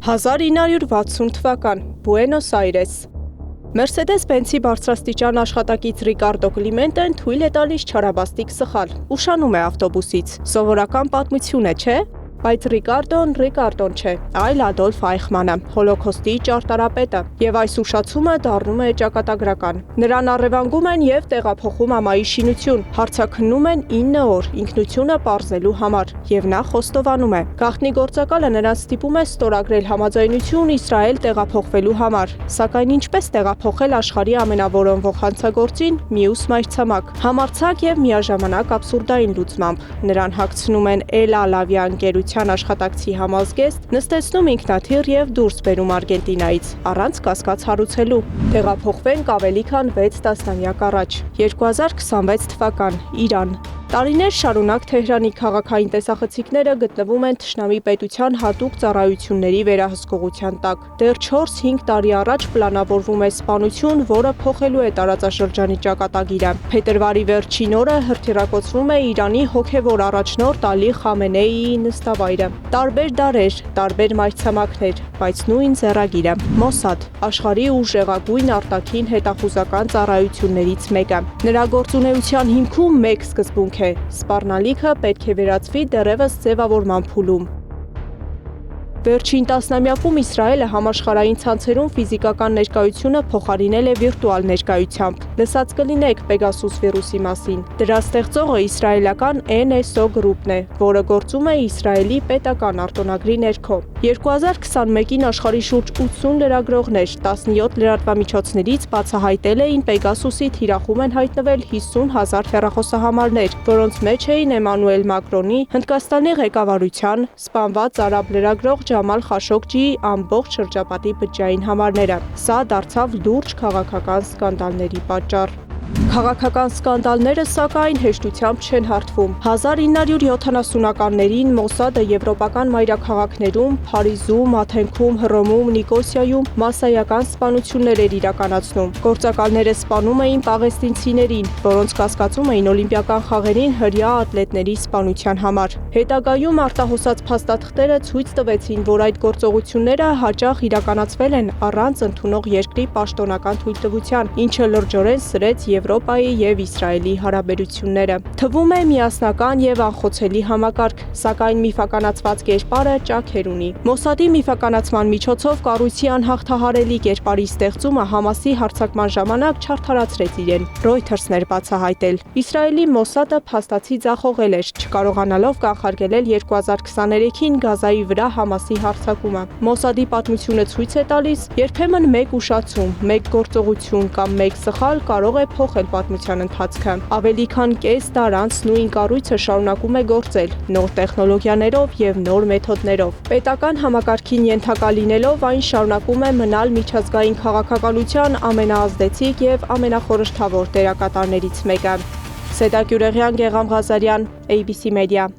1960 թվական, Բուենոս Այրես։ Մերսեդես-Բենցի բարձրաստիճան աշխատակից Ռիկարդո Կլիմենտեն թույլ է տալիս չարաբաստիկ սխալ, ուշանում է ավտոբուսից, սովորական պատմություն է, չէ՞։ Բայց Ռիկարդոն չէ, այլ Ադոլֆ Այխմանը, հոլոքոստի ճարտարապետը, եւ այս ուշացումը դառնում է ճակատագրական։ Նրան առևանգում են եւ տեղափոխում ամայի շինություն, հարցաքննում են 9 օր ինքնությունը պարզելու համար, եւ նա խոստովանում է։ Գաղտնի գործակալը նրան ստիպում է ստորագրել համաձայնություն Իսրայել տեղափոխվելու համար, սակայն ինչպես տեղափոխել աշխարհի ամենավորոնվող հանցագործին մյուս մայրցամաք, համարձակ եւ միաժամանակ աբսուրդային լուծմամբ։ Նրան հագցնում են Էլ Ալավիա ընկերության աշխատակցի համազգեստ, նստեցնում ինքնաթիռ եւ դուրս բերում Արգենտինայից, առանց կասկած հարուցելու։ Տեղափոխվենք ավելի քան 6 տասնամյակ առաջ, 2026 թվական, Իրան։ Տարիներ շարունակ Թեհրանի քաղաքային տեսախցիկները գտնվում են թշնամի պետության հատուկ ծառայությունների վերահսկողության տակ։ Դեռ 4-5 տարի առաջ պլանավորվում է սպանություն, որը փոխելու է տարածաշրջանի ճակատագիրը։ Փետրվարի վերջին օրը հրթիռակոծվում է Իրանի հոգևոր առաջնորդ Ալի Խամենեիի նստավայրը։ Տարբեր դարեր, տարբեր մայրցամաքներ, բայց նույն ձեռագիրը՝ Մոսադ, աշխարհի ուժեղագույն արտաքին հետախուզական ծառայություններից մեկը։ Նրա գործունեության հիմքում մեկ սկզբունք է. սպառնալիքը պետք է վերածվի դեռևս ձևավորման փուլում։ Վերջին տասնամյակում Իսրայելը համաշխարհային ցանցերում ֆիզիկական ներկայությունը փոխարինել է վիրտուալ ներկայությամբ։ Լսած կլինեք Pegasus վիրուսի մասին։ Դրա ստեղծողը իսրայելական NSO գրուպն է, որը գործում է Իսրայելի պետական արտոնագրի ներքո։ 2021-ին աշխարհի շուրջ 80 լրագրողներ 17 լրատվամիջոցներից բացահայտել էին Pegasus-ի թիրախում են հայտնվել 50,000 հեռախոսահամարներ, որոնց մեջ էին Էմանուել Մակրոնի, Հնդկաստանի ղեկավարության, սպանված արաբ լրագրող Ջամալ Խաշոգջիի ամբողջ շրջապատի բջջային համարները։ Սա դարձավ լուրջ քաղաքական սկանդալների պատճառ։ Քաղաքական սկանդալները, սակայն, հեշտությամբ չեն հարթվում։ 1970-ականներին Մոսադը եվրոպական մայրաքաղաքներում, Փարիզում, Աթենքում, Հռոմում, Նիկոսիայում մասսայական սպանություններ էր իրականացնում։ Գործակալները սպանում էին պաղեստինցիներին, որոնց կասկածում էին օլիմպիական խաղերին հրեա ատլետների սպանության համար։ Հետագայում արտահոսած փաստաթղթերը ցույց տվեցին, որ այդ գործողությունները հաճախ իրականացվել են առանց ընդունող երկրի պաշտոնական թույլտվության, ինչը լրջորեն սրեց Եվրոպայի եւ Իսրայելի հարաբերությունները։ Թվում է միասնական եւ անխոցելի համակարգ, սակայն միֆականացված կերպարը ճաքեր ունի։ Մոսադի միֆականացման միջոցով կառույցի անհաղթահարելի կերպարի ստեղծումը Համասի հարձակման ժամանակ չարդարացրեց իրեն։ Reuters-ն էր բացահայտել։ Իսրայելի Մոսադը փաստացի ձախողել էր, չկարողանալով կանխարգելել 2023-ին Գազայի վրա Համասի հարձակումը։ Մոսադի պատմությունը ցույց է տալիս, երբեմն մեկ ուշացում, մեկ գործողություն կամ մեկ սխալ կարող է փոխել պատմության ընթացքը։ Ավելի քան կես դար անց նույն կառույցը շարունակում է գործել նոր տեխնոլոգիաներով եւ նոր մեթոդներով։ Պետական համակարգին ենթակա լինելով այն շարունակում է մնալ միջազգային քաղաքականության ամենաազդեցիկ եւ ամենախորհրդավոր դերակատարներից մեկը։ Սեդա Գյուրեղյան, Գեղամ Ղազարյան, ABC Media։